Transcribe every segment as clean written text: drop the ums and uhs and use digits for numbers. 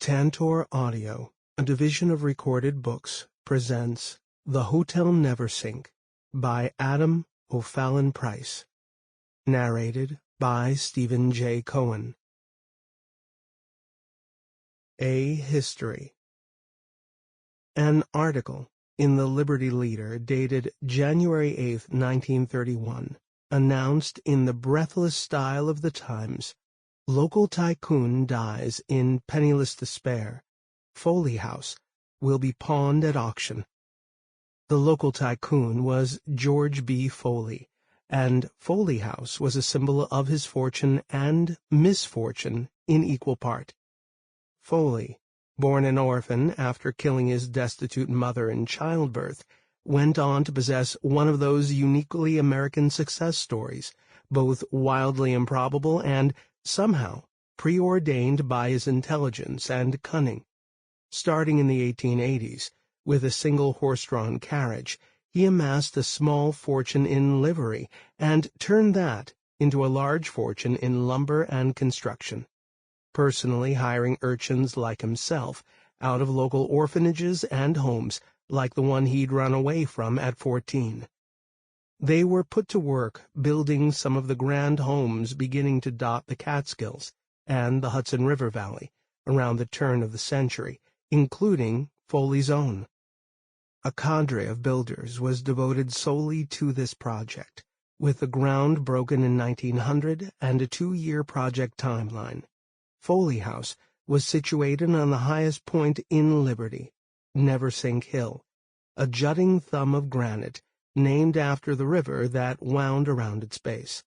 Tantor Audio, a division of Recorded Books, presents The Hotel Neversink by Adam O'Fallon Price. Narrated by Stephen J. Cohen. A History. An article in the Liberty Leader dated January 8, 1931, announced in the breathless style of the times, "Local tycoon dies in penniless despair. Foley House will be pawned at auction." The local tycoon was George B. Foley, and Foley House was a symbol of his fortune and misfortune in equal part. Foley, born an orphan after killing his destitute mother in childbirth, went on to possess one of those uniquely American success stories, both wildly improbable and somehow preordained by his intelligence and cunning. Starting in the 1880s, with a single horse-drawn carriage, he amassed a small fortune in livery and turned that into a large fortune in lumber and construction, personally hiring urchins like himself out of local orphanages and homes like the one he'd run away from at 14. They were put to work building some of the grand homes beginning to dot the Catskills and the Hudson River Valley around the turn of the century, including Foley's own. A cadre of builders was devoted solely to this project, with the ground broken in 1900 and a 2-year project timeline. Foley House was situated on the highest point in Liberty, Neversink Hill, a jutting thumb of granite named after the river that wound around its base.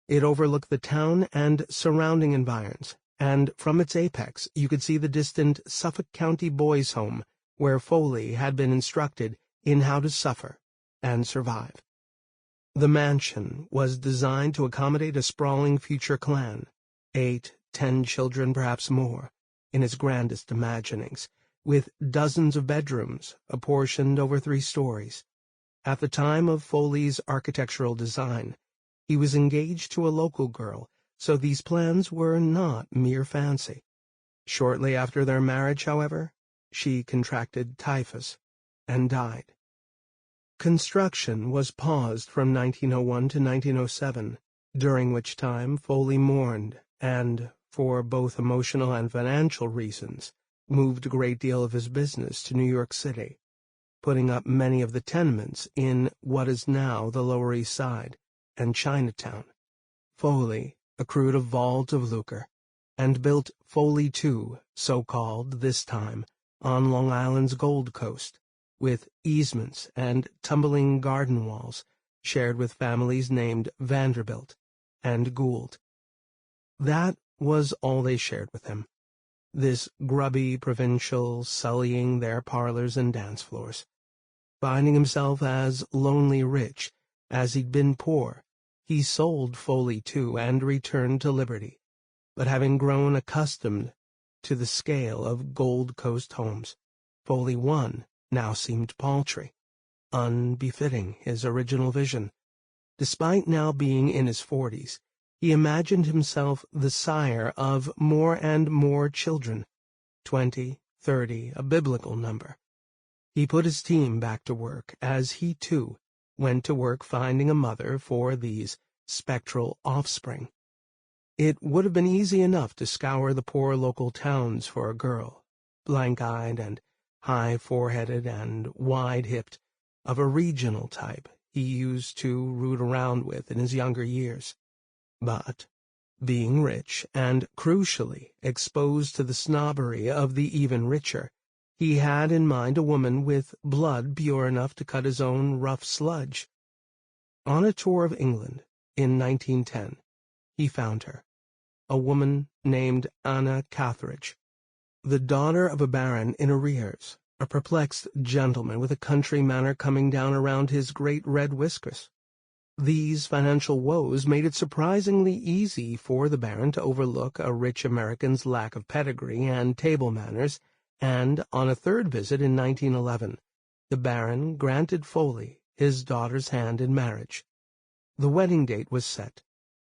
It overlooked the town and surrounding environs, and from its apex you could see the distant Suffolk County Boys' Home, where Foley had been instructed in how to suffer and survive. The mansion was designed to accommodate a sprawling future clan, 8, 10 children, perhaps more, in its grandest imaginings, with dozens of bedrooms apportioned over 3 stories. At the time of Foley's architectural design, he was engaged to a local girl, so these plans were not mere fancy. Shortly after their marriage, however, she contracted typhus and died. Construction was paused from 1901 to 1907, during which time Foley mourned and, for both emotional and financial reasons, moved a great deal of his business to New York City, putting up many of the tenements in what is now the Lower East Side and Chinatown. Foley accrued a vault of lucre, and built Foley II, so-called this time, on Long Island's Gold Coast, with easements and tumbling garden walls shared with families named Vanderbilt and Gould. That was all they shared with him, this grubby provincial sullying their parlors and dance floors. Finding himself as lonely rich as he'd been poor, he sold Foley II and returned to Liberty, but having grown accustomed to the scale of Gold Coast homes, Foley I now seemed paltry, unbefitting his original vision. Despite now being in his 40s, he imagined himself the sire of more and more children, 20, 30, a biblical number. He put his team back to work as he, too, went to work finding a mother for these spectral offspring. It would have been easy enough to scour the poor local towns for a girl, blank-eyed and high-foreheaded and wide-hipped, of a regional type he used to root around with in his younger years. But, being rich and, crucially, exposed to the snobbery of the even richer, he had in mind a woman with blood pure enough to cut his own rough sludge. On a tour of England in 1910, he found her, a woman named Anna Catheridge, the daughter of a baron in arrears, a perplexed gentleman with a country manner coming down around his great red whiskers. These financial woes made it surprisingly easy for the baron to overlook a rich American's lack of pedigree and table manners, and on a 3rd visit in 1911, the baron granted Foley his daughter's hand in marriage. The wedding date was set,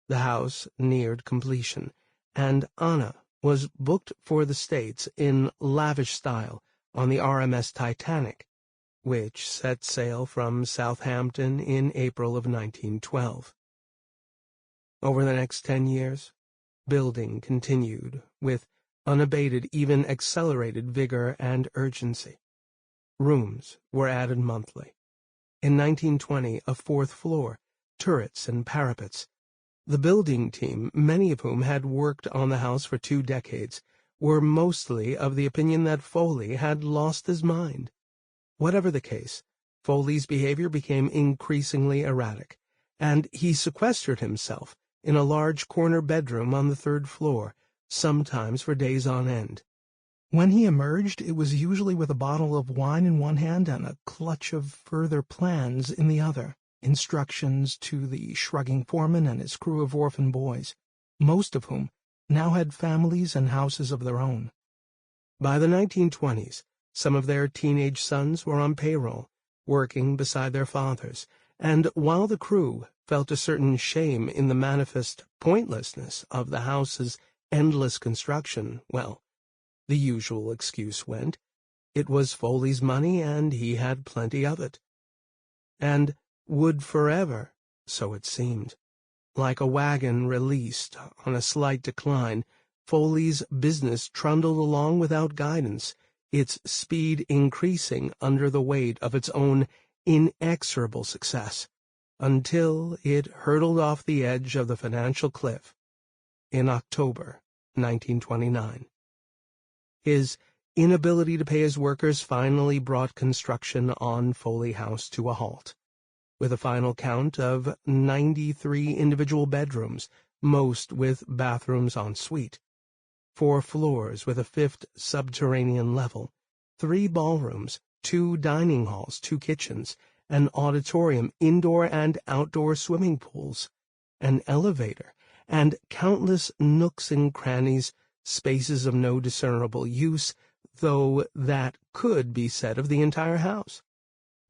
the house neared completion, and Anna was booked for the States in lavish style on the RMS Titanic, which set sail from Southampton in April of 1912. Over the next 10 years, building continued with unabated, even accelerated vigor and urgency. Rooms were added monthly. In 1920, a fourth floor, turrets and parapets. The building team, many of whom had worked on the house for 2 decades, were mostly of the opinion that Foley had lost his mind. Whatever the case, Foley's behavior became increasingly erratic, and he sequestered himself in a large corner bedroom on the 3rd floor, sometimes for days on end. When he emerged, it was usually with a bottle of wine in one hand and a clutch of further plans in the other, instructions to the shrugging foreman and his crew of orphan boys, most of whom now had families and houses of their own. By the 1920s, some of their teenage sons were on payroll, working beside their fathers, and while the crew felt a certain shame in the manifest pointlessness of the house's endless construction, well, the usual excuse went, it was Foley's money and he had plenty of it. And would forever, so it seemed. Like a wagon released on a slight decline, Foley's business trundled along without guidance, its speed increasing under the weight of its own inexorable success, until it hurtled off the edge of the financial cliff in October 1929. His inability to pay his workers finally brought construction on Foley House to a halt, with a final count of 93 individual bedrooms, most with bathrooms en suite, 4 floors with a 5th subterranean level, 3 ballrooms, 2 dining halls, 2 kitchens, an auditorium, indoor and outdoor swimming pools, an elevator, and countless nooks and crannies, spaces of no discernible use, though that could be said of the entire house.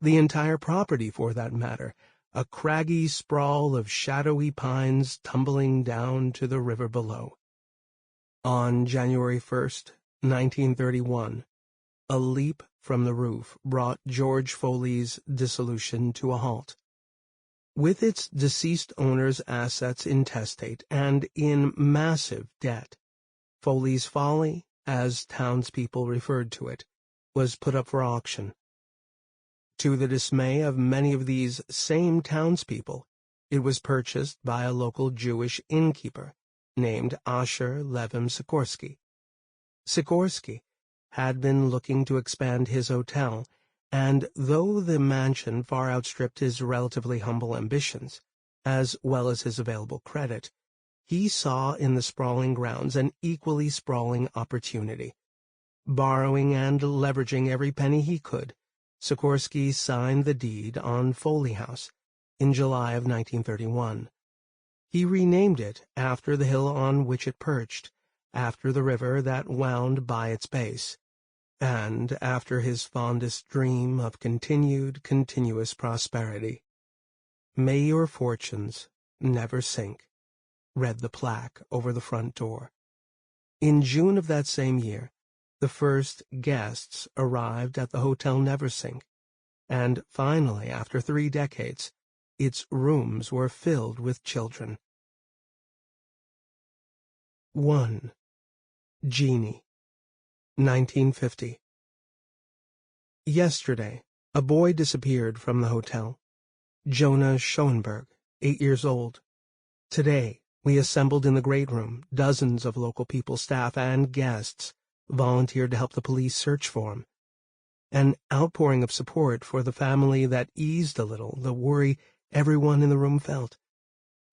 The entire property, for that matter, a craggy sprawl of shadowy pines tumbling down to the river below. On January 1st, 1931, a leap from the roof brought George Foley's dissolution to a halt. With its deceased owner's assets intestate and in massive debt, Foley's Folly, as townspeople referred to it, was put up for auction. To the dismay of many of these same townspeople, it was purchased by a local Jewish innkeeper named Asher Sikorsky. Sikorsky had been looking to expand his hotel, and though the mansion far outstripped his relatively humble ambitions, as well as his available credit, he saw in the sprawling grounds an equally sprawling opportunity. Borrowing and leveraging every penny he could, Sikorsky signed the deed on Foley House in July of 1931. He renamed it after the hill on which it perched, after the river that wound by its base, and after his fondest dream of continuous prosperity. "May your fortunes never sink," read the plaque over the front door. In June of that same year, the first guests arrived at the Hotel Neversink, and finally, after 3 decades, its rooms were filled with children. 1. Jeanie, 1950. Yesterday, a boy disappeared from the hotel. Jonah Schoenberg, 8 years old. Today, we assembled in the great room. Dozens of local people, staff, and guests volunteered to help the police search for him. An outpouring of support for the family that eased a little the worry everyone in the room felt.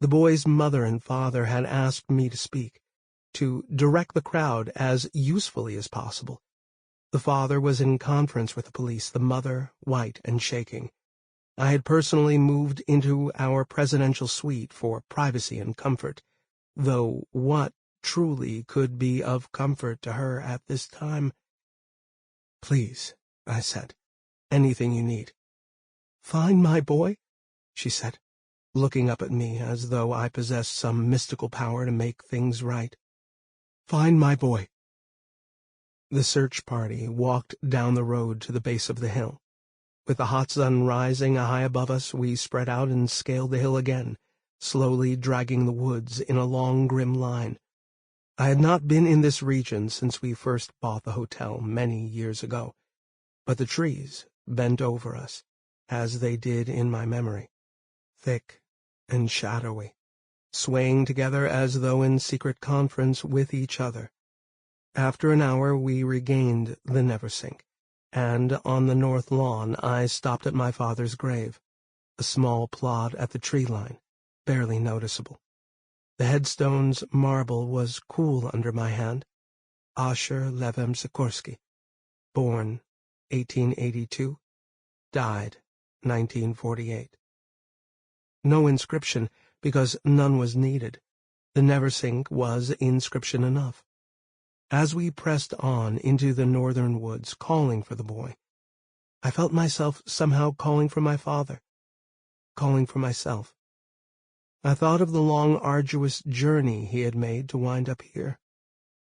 The boy's mother and father had asked me to speak, to direct the crowd as usefully as possible. The father was in conference with the police, the mother white and shaking. I had personally moved into our presidential suite for privacy and comfort, though what truly could be of comfort to her at this time? "Please," I said, "anything you need." "Find my boy?" she said, looking up at me as though I possessed some mystical power to make things right. Find my boy." The search party walked down the road to the base of the hill. With the hot sun rising high above us, we spread out and scaled the hill again, slowly dragging the woods in a long, grim line. I had not been in this region since we first bought the hotel many years ago, but the trees bent over us, as they did in my memory, thick and shadowy, swaying together as though in secret conference with each other. After an hour we regained the Neversink, and on the north lawn I stopped at my father's grave, a small plot at the tree line, barely noticeable. The headstone's marble was cool under my hand. Asher Sikorsky, born 1882, died 1948. No inscription, because none was needed. The Neversink was inscription enough. As we pressed on into the northern woods, calling for the boy, I felt myself somehow calling for my father, calling for myself. I thought of the long, arduous journey he had made to wind up here,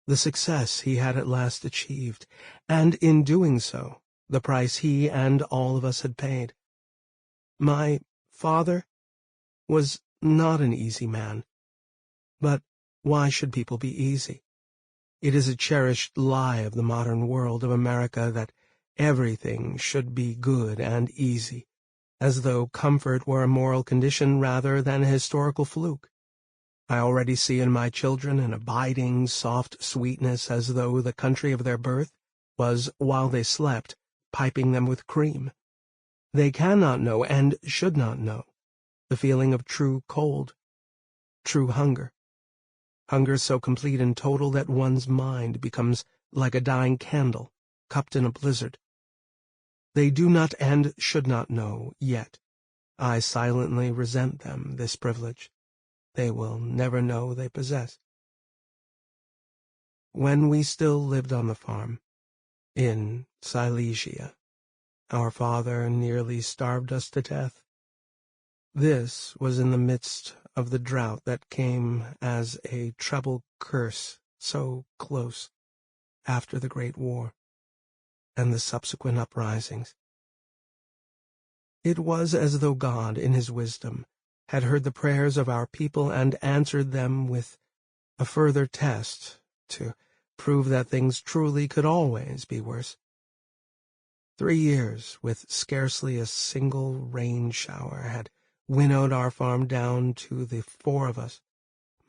the success he had at last achieved, and in doing so, the price he and all of us had paid. My father was not an easy man, but why should people be easy? It is a cherished lie of the modern world of America that everything should be good and easy, as though comfort were a moral condition rather than a historical fluke. I already see in my children an abiding, soft sweetness as though the country of their birth was, while they slept, piping them with cream. They cannot know, and should not know, the feeling of true cold, true hunger. Hunger so complete and total that one's mind becomes like a dying candle, cupped in a blizzard. They do not and should not know yet. I silently resent them this privilege. They will never know they possess. When we still lived on the farm, in Silesia, our father nearly starved us to death. This was in the midst of the drought that came as a treble curse so close after the Great War and the subsequent uprisings. It was as though God, in his wisdom, had heard the prayers of our people and answered them with a further test to prove that things truly could always be worse. 3 years, with scarcely a single rain shower, had winnowed our farm down to the 4 of us,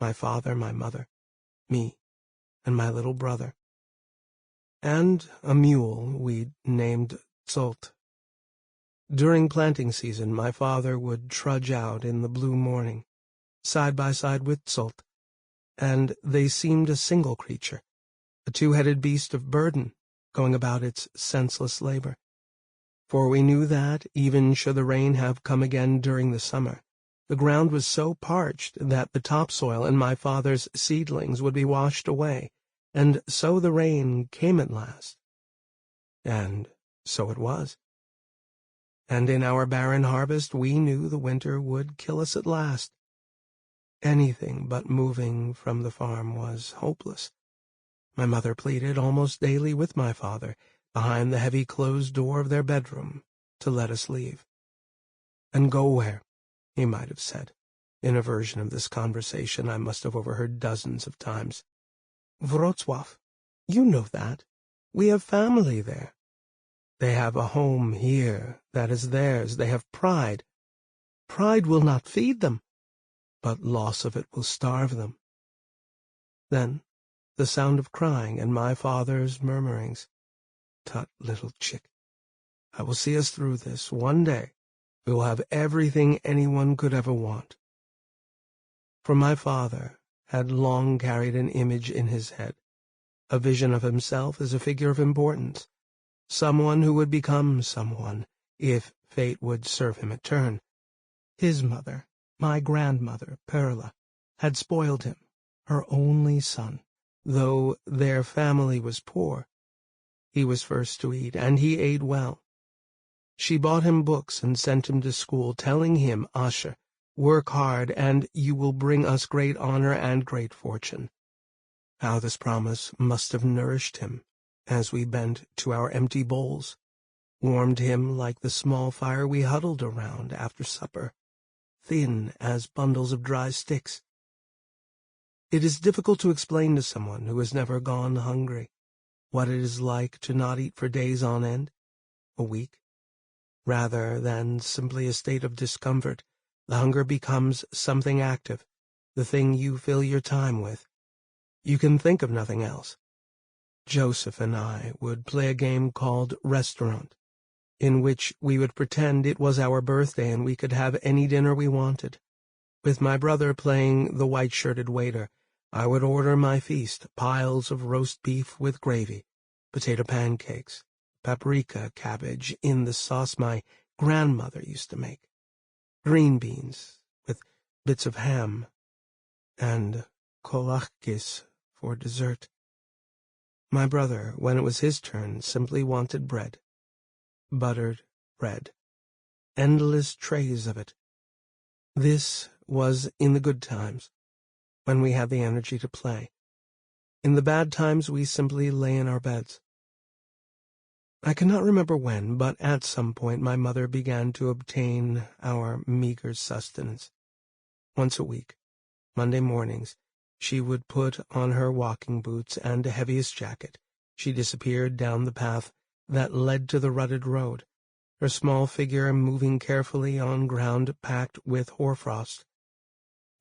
my father, my mother, me, and my little brother, and a mule we'd named Zolt. During planting season, my father would trudge out in the blue morning, side by side with Zolt, and they seemed a single creature, a 2-headed beast of burden, going about its senseless labor. For we knew that, even should the rain have come again during the summer, the ground was so parched that the topsoil and my father's seedlings would be washed away, and so the rain came at last. And so it was. And in our barren harvest we knew the winter would kill us at last. Anything but moving from the farm was hopeless. My mother pleaded almost daily with my father, behind the heavy closed door of their bedroom, to let us leave. "And go where?" he might have said, in a version of this conversation I must have overheard dozens of times. "Wrocław. You know that. We have family there. They have a home here that is theirs. They have pride. Pride will not feed them, but loss of it will starve them." Then the sound of crying and my father's murmurings. "Tut, little chick, I will see us through this. One day we will have everything anyone could ever want." For my father had long carried an image in his head, a vision of himself as a figure of importance, someone who would become someone, if fate would serve him a turn. His mother, my grandmother, Perla, had spoiled him, her only son, though their family was poor. He was first to eat, and he ate well. She bought him books and sent him to school, telling him, "Asher, work hard, and you will bring us great honor and great fortune." How this promise must have nourished him as we bent to our empty bowls, warmed him like the small fire we huddled around after supper, thin as bundles of dry sticks. It is difficult to explain to someone who has never gone hungry what it is like to not eat for days on end, a week. Rather than simply a state of discomfort, the hunger becomes something active, the thing you fill your time with. You can think of nothing else. Joseph and I would play a game called Restaurant, in which we would pretend it was our birthday and we could have any dinner we wanted. With my brother playing the white-shirted waiter, I would order my feast, piles of roast beef with gravy, potato pancakes, paprika cabbage in the sauce my grandmother used to make, green beans with bits of ham, and kolachkis for dessert. My brother, when it was his turn, simply wanted bread. Buttered bread. Endless trays of it. This was in the good times, when we had the energy to play. In the bad times we simply lay in our beds. I cannot remember when, but at some point my mother began to obtain our meager sustenance. Once a week, Monday mornings, she would put on her walking boots and a heaviest jacket. She disappeared down the path that led to the rutted road, her small figure moving carefully on ground packed with hoarfrost.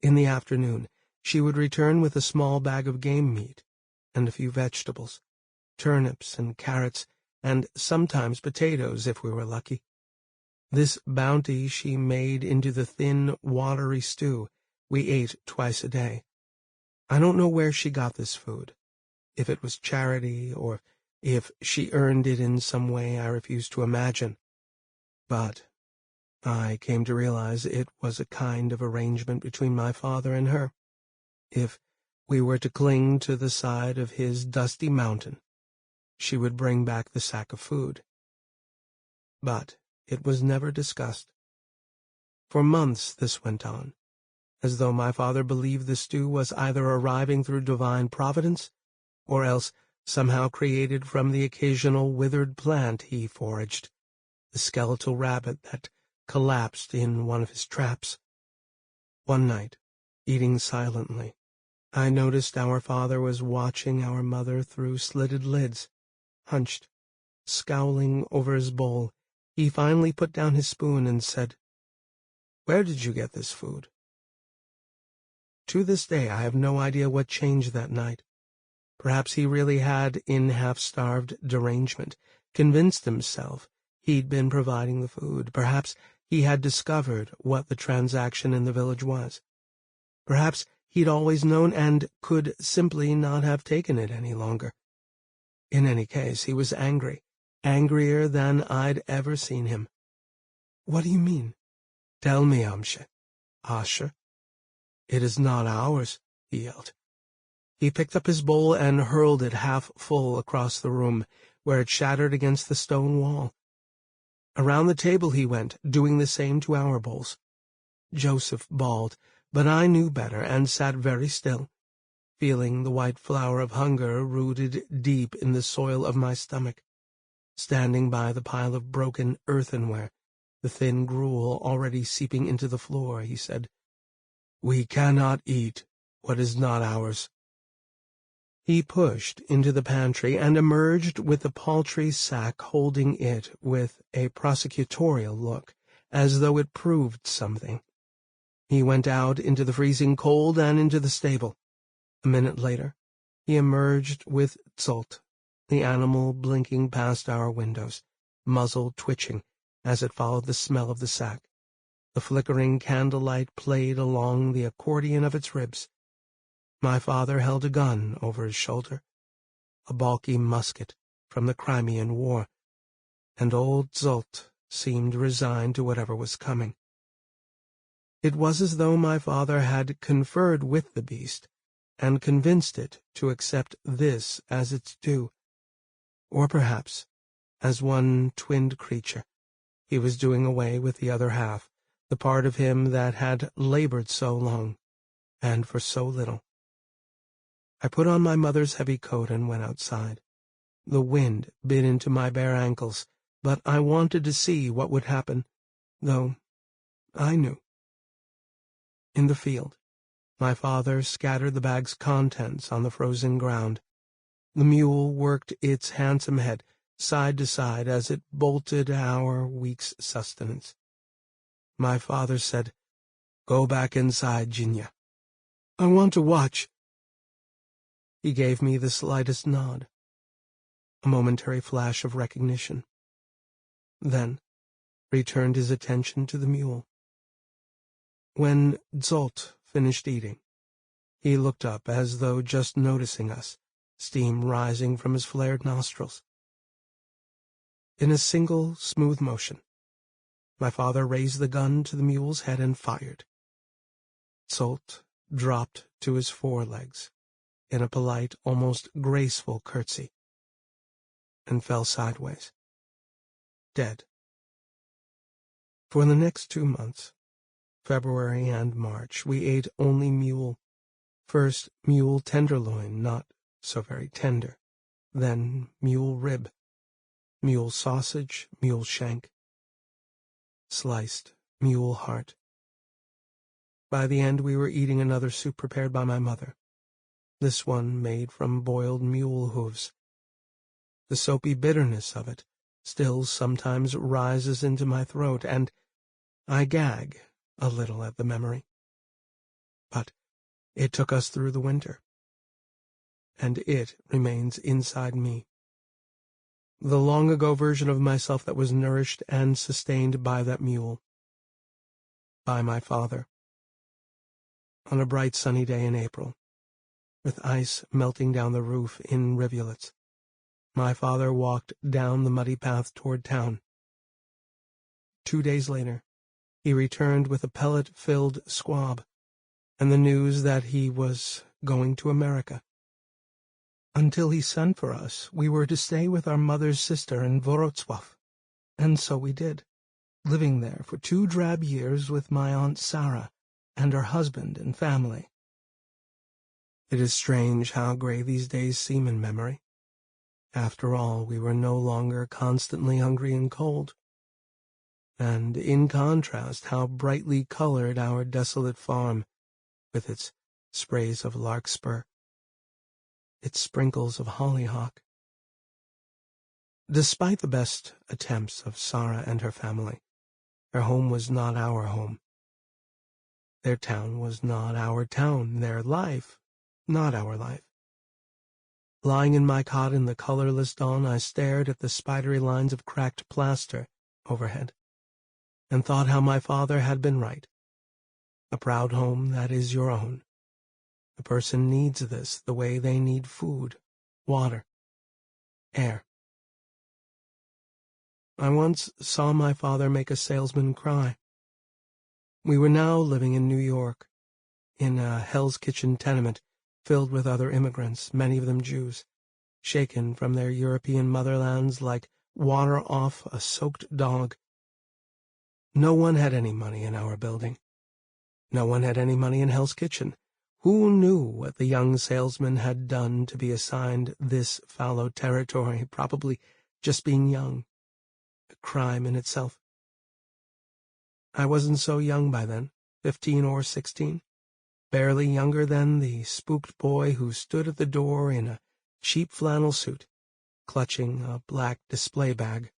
In the afternoon, she would return with a small bag of game meat and a few vegetables, turnips and carrots, and sometimes potatoes if we were lucky. This bounty she made into the thin, watery stew we ate twice a day. I don't know where she got this food, if it was charity or if she earned it in some way I refuse to imagine. But I came to realize it was a kind of arrangement between my father and her. If we were to cling to the side of his dusty mountain, she would bring back the sack of food. But it was never discussed. For months this went on, as though my father believed the stew was either arriving through divine providence, or else somehow created from the occasional withered plant he foraged, the skeletal rabbit that collapsed in one of his traps. One night, eating silently, I noticed our father was watching our mother through slitted lids. Hunched, scowling over his bowl, he finally put down his spoon and said, "Where did you get this food?" To this day I have no idea what changed that night. Perhaps he really had, in half-starved derangement, convinced himself he'd been providing the food. Perhaps he had discovered what the transaction in the village was. Perhaps he'd always known and could simply not have taken it any longer. In any case, he was angry, angrier than I'd ever seen him. "What do you mean?" "Tell me, Asher." "It is not ours," he yelled. He picked up his bowl and hurled it half full across the room, where it shattered against the stone wall. Around the table he went, doing the same to our bowls. Joseph bawled, but I knew better and sat very still, feeling the white flower of hunger rooted deep in the soil of my stomach. Standing by the pile of broken earthenware, the thin gruel already seeping into the floor, he said, "We cannot eat what is not ours." He pushed into the pantry and emerged with the paltry sack, holding it with a prosecutorial look, as though it proved something. He went out into the freezing cold and into the stable. A minute later, he emerged with Zolt, the animal blinking past our windows, muzzle twitching as it followed the smell of the sack. The flickering candlelight played along the accordion of its ribs. My father held a gun over his shoulder, a bulky musket from the Crimean War, and old Zolt seemed resigned to whatever was coming. It was as though my father had conferred with the beast, and convinced it to accept this as its due. Or perhaps, as one twinned creature, he was doing away with the other half, the part of him that had labored so long, and for so little. I put on my mother's heavy coat and went outside. The wind bit into my bare ankles, but I wanted to see what would happen, though I knew. In the field, my father scattered the bag's contents on the frozen ground. The mule worked its handsome head side to side as it bolted our week's sustenance. My father said, "Go back inside, Jeanie. I want to watch." He gave me the slightest nod, a momentary flash of recognition, then returned his attention to the mule. When Zolt finished eating, he looked up as though just noticing us, steam rising from his flared nostrils. In a single, smooth motion, my father raised the gun to the mule's head and fired. Zolt dropped to his forelegs in a polite, almost graceful curtsy, and fell sideways, dead. For the next 2 months, February and March, we ate only mule. First mule tenderloin, not so very tender, then mule rib, mule sausage, mule shank, sliced mule heart. By the end we were eating another soup prepared by my mother, this one made from boiled mule hooves. The soapy bitterness of it still sometimes rises into my throat, and I gag a little at the memory. But it took us through the winter, and it remains inside me. The long-ago version of myself that was nourished and sustained by that mule, by my father. On a bright sunny day in April, with ice melting down the roof in rivulets, my father walked down the muddy path toward town. 2 days later, he returned with a pellet-filled squab, and the news that he was going to America. Until he sent for us, we were to stay with our mother's sister in Wrocław, and so we did, living there for 2 drab years with my Aunt Sarah and her husband and family. It is strange how gray these days seem in memory. After all, we were no longer constantly hungry and cold. And in contrast, how brightly colored our desolate farm, with its sprays of larkspur, its sprinkles of hollyhock. Despite the best attempts of Sarah and her family, their home was not our home. Their town was not our town, their life not our life. Lying in my cot in the colorless dawn, I stared at the spidery lines of cracked plaster overhead, and thought how my father had been right. A proud home that is your own. A person needs this the way they need food, water, air. I once saw my father make a salesman cry. We were now living in New York, in a Hell's Kitchen tenement filled with other immigrants, many of them Jews, shaken from their European motherlands like water off a soaked dog. No one had any money in our building. No one had any money in Hell's Kitchen. Who knew what the young salesman had done to be assigned this fallow territory, probably just being young, a crime in itself. I wasn't so young by then, 15 or 16, barely younger than the spooked boy who stood at the door in a cheap flannel suit, clutching a black display bag.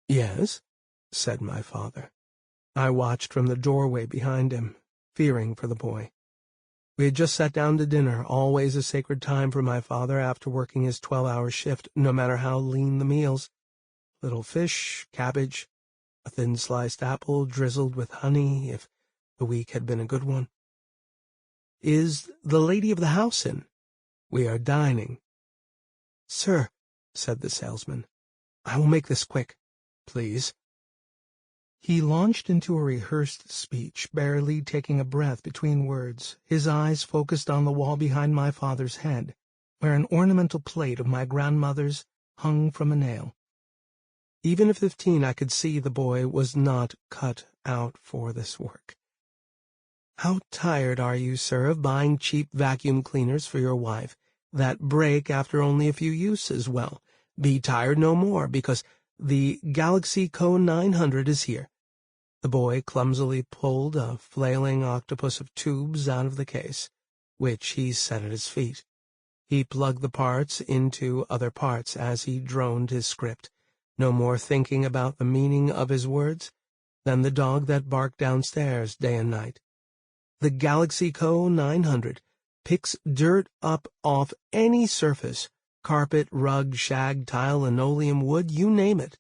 "Yes," said my father. I watched from the doorway behind him, fearing for the boy. We had just sat down to dinner, always a sacred time for my father after working his 12-hour shift, no matter how lean the meals. Little fish, cabbage, a thin sliced apple drizzled with honey, if the week had been a good one. "Is the lady of the house in? We are dining." "Sir," said the salesman, "I will make this quick, please." He launched into a rehearsed speech, barely taking a breath between words, his eyes focused on the wall behind my father's head, where an ornamental plate of my grandmother's hung from a nail. Even at 15, I could see the boy was not cut out for this work. How tired are you, sir, of buying cheap vacuum cleaners for your wife that break after only a few uses? Well, be tired no more, because the Galaxy Cohen 900 is here. The boy clumsily pulled a flailing octopus of tubes out of the case, which he set at his feet. He plugged the parts into other parts as he droned his script, no more thinking about the meaning of his words than the dog that barked downstairs day and night. The Galaxy Co. 900 picks dirt up off any surface, carpet, rug, shag, tile, linoleum, wood, you name it.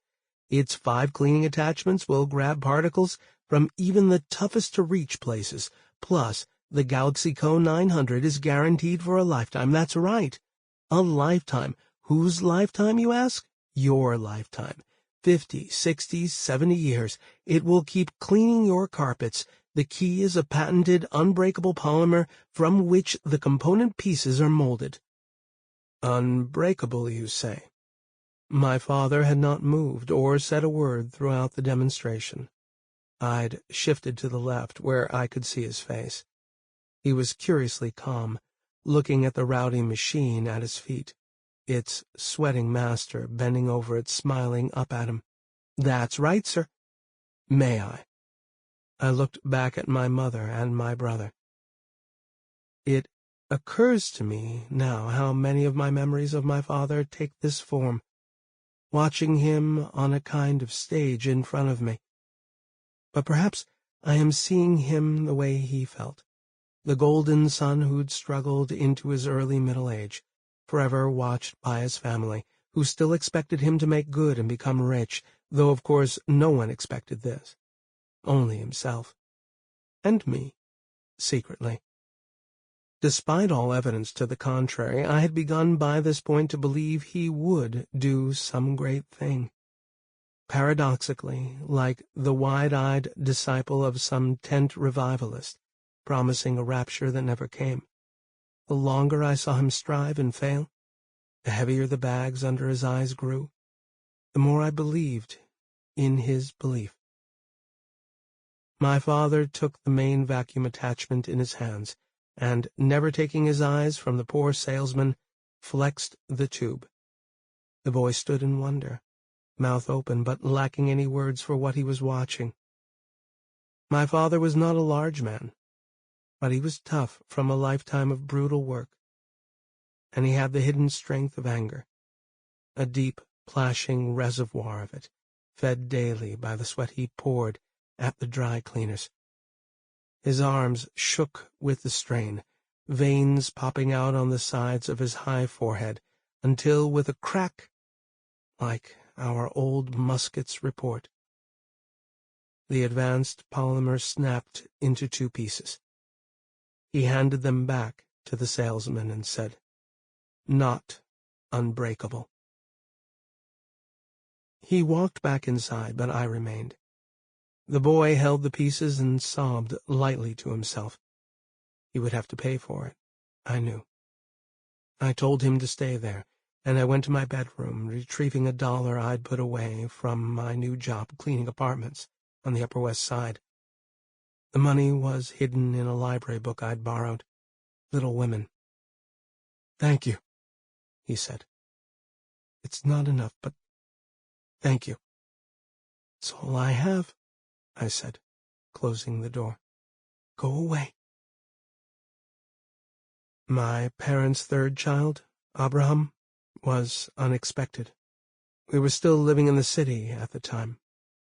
Its 5 cleaning attachments will grab particles from even the toughest-to-reach places. Plus, the Galaxy Co. 900 is guaranteed for a lifetime. That's right, a lifetime. Whose lifetime, you ask? Your lifetime. 50, 60, 70 years. It will keep cleaning your carpets. The key is a patented, unbreakable polymer from which the component pieces are molded. Unbreakable, you say? My father had not moved or said a word throughout the demonstration. I'd shifted to the left, where I could see his face. He was curiously calm, looking at the rowdy machine at his feet, its sweating master bending over it, smiling up at him. That's right, sir. May I? I looked back at my mother and my brother. It occurs to me now how many of my memories of my father take this form, watching him on a kind of stage in front of me. But perhaps I am seeing him the way he felt, the golden son who'd struggled into his early middle age, forever watched by his family, who still expected him to make good and become rich, though of course no one expected this. Only himself. And me, secretly. Despite all evidence to the contrary, I had begun by this point to believe he would do some great thing. Paradoxically, like the wide-eyed disciple of some tent revivalist, promising a rapture that never came. The longer I saw him strive and fail, the heavier the bags under his eyes grew, the more I believed in his belief. My father took the main vacuum attachment in his hands, and, never taking his eyes from the poor salesman, flexed the tube. The boy stood in wonder, mouth open, but lacking any words for what he was watching. My father was not a large man, but he was tough from a lifetime of brutal work, and he had the hidden strength of anger, a deep, plashing reservoir of it, fed daily by the sweat he poured at the dry cleaners. His arms shook with the strain, veins popping out on the sides of his high forehead, until, with a crack, like our old musket's report, the advanced polymer snapped into 2 pieces. He handed them back to the salesman and said, "Not unbreakable." He walked back inside, but I remained. The boy held the pieces and sobbed lightly to himself. He would have to pay for it, I knew. I told him to stay there, and I went to my bedroom, retrieving $1 I'd put away from my new job cleaning apartments on the Upper West Side. The money was hidden in a library book I'd borrowed, Little Women. "Thank you," he said. "It's not enough, but thank you." "It's all I have," I said, closing the door. "Go away." My parents' 3rd child, Abraham, was unexpected. We were still living in the city at the time,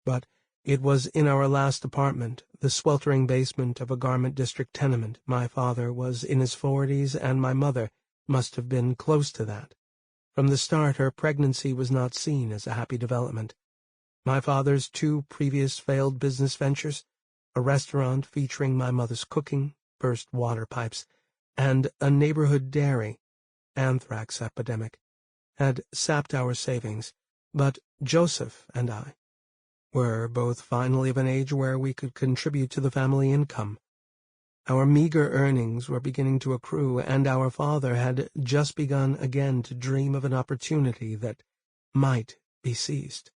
but it was in our last apartment, the sweltering basement of a garment district tenement. My father was in his 40s, and my mother must have been close to that. From the start, her pregnancy was not seen as a happy development. My father's 2 previous failed business ventures, a restaurant featuring my mother's cooking, burst water pipes, and a neighborhood dairy, anthrax epidemic, had sapped our savings, but Joseph and I were both finally of an age where we could contribute to the family income. Our meager earnings were beginning to accrue, and our father had just begun again to dream of an opportunity that might be seized,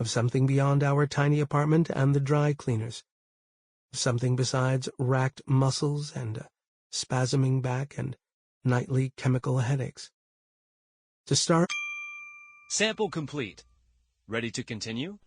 of something beyond our tiny apartment and the dry cleaners. something besides racked muscles and a spasming back and nightly chemical headaches. To start... Sample complete. Ready to continue?